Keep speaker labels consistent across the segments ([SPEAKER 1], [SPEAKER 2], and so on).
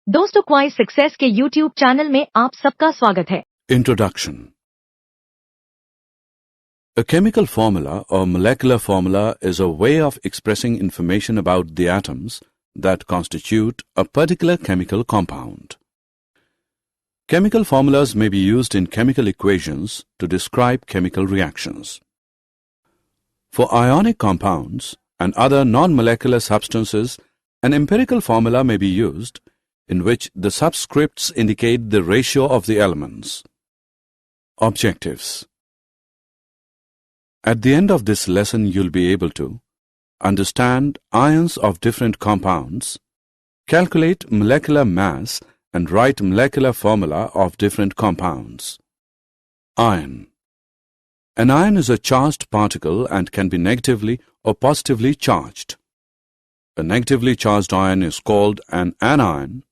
[SPEAKER 1] दोस्तों क्वाइज सक्सेस के YouTube channel में आप सबका स्वागत है।
[SPEAKER 2] Introduction. A chemical formula or molecular formula is a way of expressing information about the atoms that constitute a particular chemical compound. Chemical formulas may be used in chemical equations to describe chemical reactions. For ionic compounds and other non-molecular substances, an empirical formula may be used in which the subscripts indicate the ratio of the elements. Objectives. At the end of this lesson, you'll be able to understand ions of different compounds, calculate molecular mass and write molecular formula of different compounds. Ion. An ion is a charged particle and can be negatively or positively charged. A negatively charged ion is called an anion,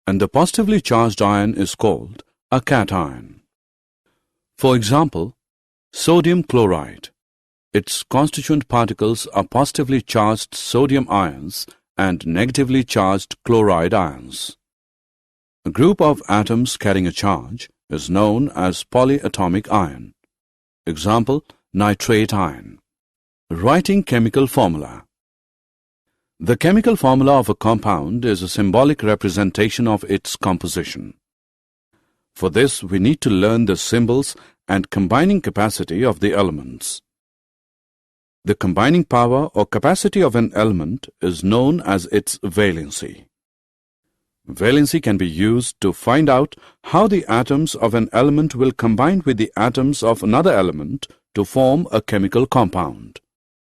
[SPEAKER 2] and the positively charged ion is called a cation. For example, sodium chloride. Its constituent particles are positively charged sodium ions and negatively charged chloride ions. A group of atoms carrying a charge is known as polyatomic ion. Example, nitrate ion. Writing chemical formula. The chemical formula of a compound is a symbolic representation of its composition. For this, we need to learn the symbols and combining capacity of the elements. The combining power or capacity of an element is known as its valency. Valency can be used to find out how the atoms of an element will combine with the atoms of another element to form a chemical compound.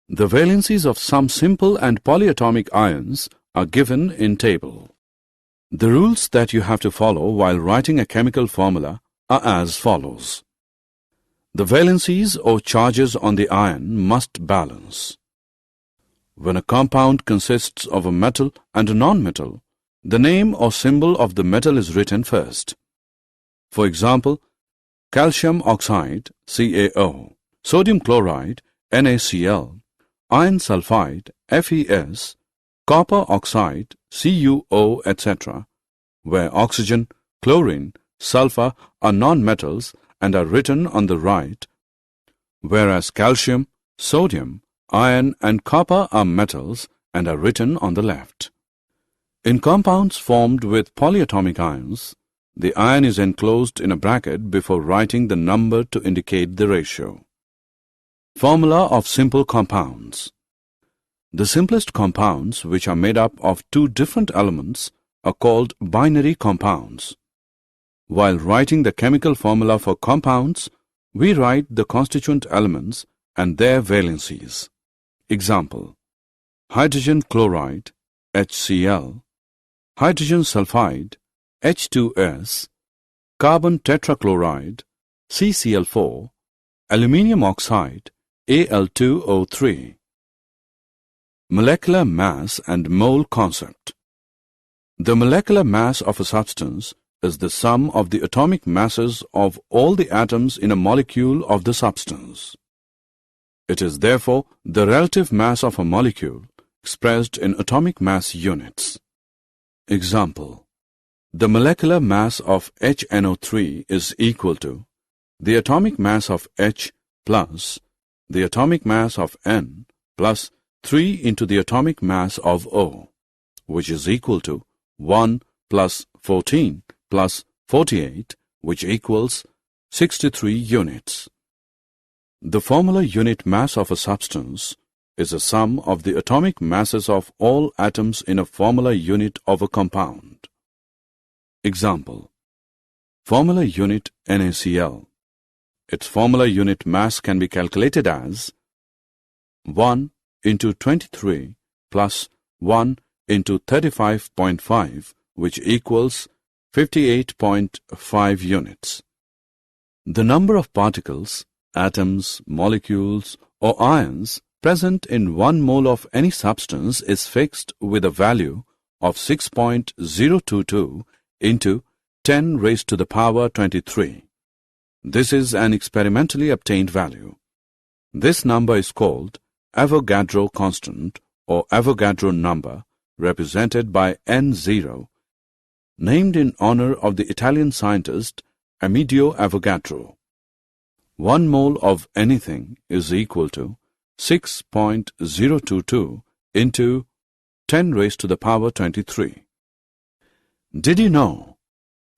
[SPEAKER 2] The valencies of some simple and polyatomic ions are given in table. The rules that you have to follow while writing a chemical formula are as follows. The valencies or charges on the ion must balance. When a compound consists of a metal and a non-metal, the name or symbol of the metal is written first. For example, calcium oxide, CaO, sodium chloride, NaCl, iron sulfide, FeS, copper oxide, CuO, etc., where oxygen, chlorine, sulfur are non-metals and are written on the right, whereas calcium, sodium, iron and copper are metals and are written on the left. In compounds formed with polyatomic ions, the ion is enclosed in a bracket before writing the number to indicate the ratio. Formula of simple compounds. The simplest compounds, which are made up of two different elements, are called binary compounds. While writing the chemical formula for compounds, we write the constituent elements and their valencies. Example: hydrogen chloride, HCl, hydrogen sulfide, H2S, carbon tetrachloride, CCl4, aluminium oxide, Al2O3. Molecular mass and mole concept. The molecular mass of a substance is the sum of the atomic masses of all the atoms in a molecule of the substance. It is therefore the relative mass of a molecule expressed in atomic mass units. Example: the molecular mass of HNO3 is equal to the atomic mass of H plus the atomic mass of N plus 3 into the atomic mass of O, which is equal to 1 plus 14 plus 48, which equals 63 units. The formula unit mass of a substance is a sum of the atomic masses of all atoms in a formula unit of a compound. Example: formula unit NaCl. Its formula unit mass can be calculated as 1 into 23 plus 1 into 35.5, which equals 58.5 units. The number of particles, atoms, molecules, or ions present in 1 mole of any substance is fixed with a value of 6.022 into 10 raised to the power 23. This is an experimentally obtained value. This number is called Avogadro constant or Avogadro number, represented by N0 named in honor of the Italian scientist Amedeo Avogadro. 1 mole of anything is equal to 6.022 into 10 raised to the power 23. Did you know?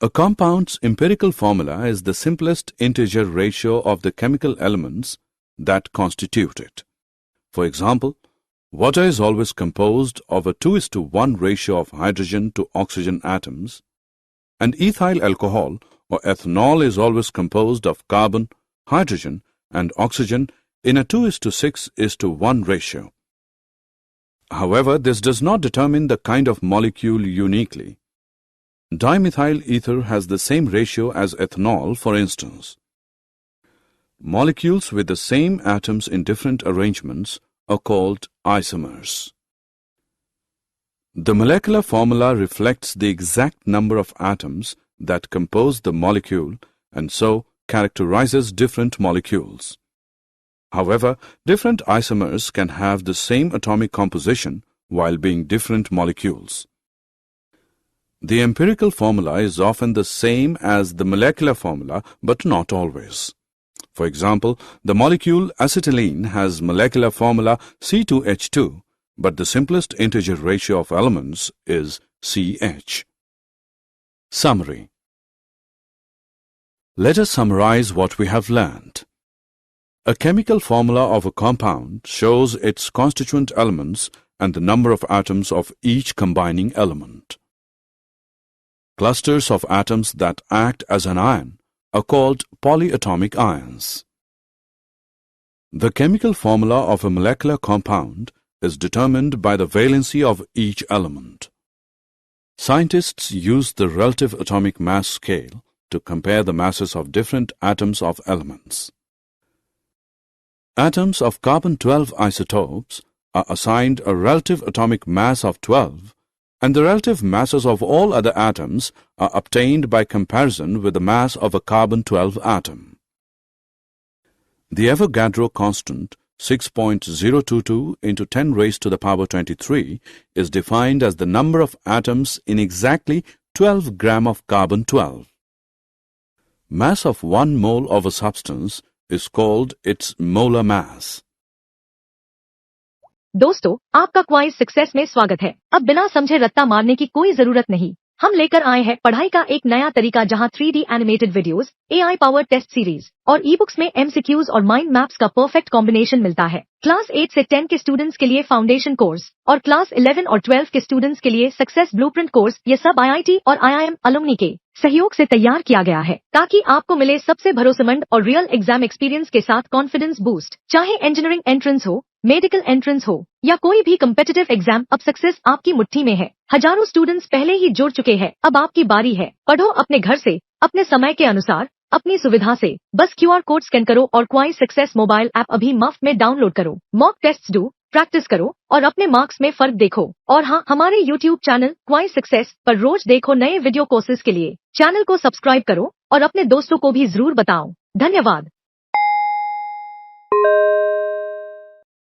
[SPEAKER 2] A compound's empirical formula is the simplest integer ratio of the chemical elements that constitute it. For example, water is always composed of a 2:1 ratio of hydrogen to oxygen atoms, and ethyl alcohol or ethanol is always composed of carbon, hydrogen, and oxygen in a 2:6:1 ratio. However, this does not determine the kind of molecule uniquely. Dimethyl ether has the same ratio as ethanol, for instance. Molecules with the same atoms in different arrangements are called isomers. The molecular formula reflects the exact number of atoms that compose the molecule and so characterizes different molecules. However, different isomers can have the same atomic composition while being different molecules. The empirical formula is often the same as the molecular formula, but not always. For example, the molecule acetylene has molecular formula C2H2, but the simplest integer ratio of elements is CH. Summary. Let us summarize what we have learned. A chemical formula of a compound shows its constituent elements and the number of atoms of each combining element. Clusters of atoms that act as an ion are called polyatomic ions. The chemical formula of a molecular compound is determined by the valency of each element. Scientists use the relative atomic mass scale to compare the masses of different atoms of elements. Atoms of carbon-12 isotopes are assigned a relative atomic mass of 12, and the relative masses of all other atoms are obtained by comparison with the mass of a carbon-12 atom. The Avogadro constant 6.022 into 10 raised to the power 23 is defined as the number of atoms in exactly 12 gram of carbon-12. Mass of 1 mole of a substance is called its molar mass.
[SPEAKER 1] दोस्तों, आपका क्वाइज success में स्वागत है। अब बिना समझे रट्टा मारने की कोई जरूरत नहीं। हम लेकर आए हैं पढ़ाई का एक नया तरीका जहां 3D animated videos, AI powered test series और ई-बुक्स में MCQs और माइंड मैप्स का परफेक्ट कॉम्बिनेशन मिलता है। क्लास 8 से 10 के स्टूडेंट्स के लिए फाउंडेशन कोर्स और क्लास 11 और 12 के स्टूडेंट्स के लिए सक्सेस ब्लूप्रिंट कोर्स, ये सब IIT और IIM अलुमनी के सहयोग से तैयार किया गया है ताकि आपको मिले सबसे भरोसेमंद और रियल एग्जाम एक्सपीरियंस के साथ कॉन्फिडेंस बूस्ट। चाहे इंजीनियरिंग एंट्रेंस हो, मेडिकल एंट्रेंस हो या कोई भी कम्पिटिटिव एग्जाम, अब सक्सेस आपकी मुट्ठी में है। हजारों स्टूडेंट्स पहले ही जुड़ चुके हैं, अब आपकी बारी है। पढ़ो अपने घर से, अपने समय के अनुसार, अपनी सुविधा से। बस QR कोड स्कैन करो और क्वाइज सक्सेस मोबाइल ऐप अभी मुफ्त में डाउनलोड करो। मॉक टेस्ट्स दो, प्रैक्टिस करो और अपने मार्क्स में फर्क देखो। और हाँ, हमारे YouTube चैनल क्वाइज सक्सेस पर रोज देखो नए वीडियो कोर्सेज के लिए। चैनल को सब्सक्राइब करो और अपने दोस्तों को भी जरूर बताओ। धन्यवाद।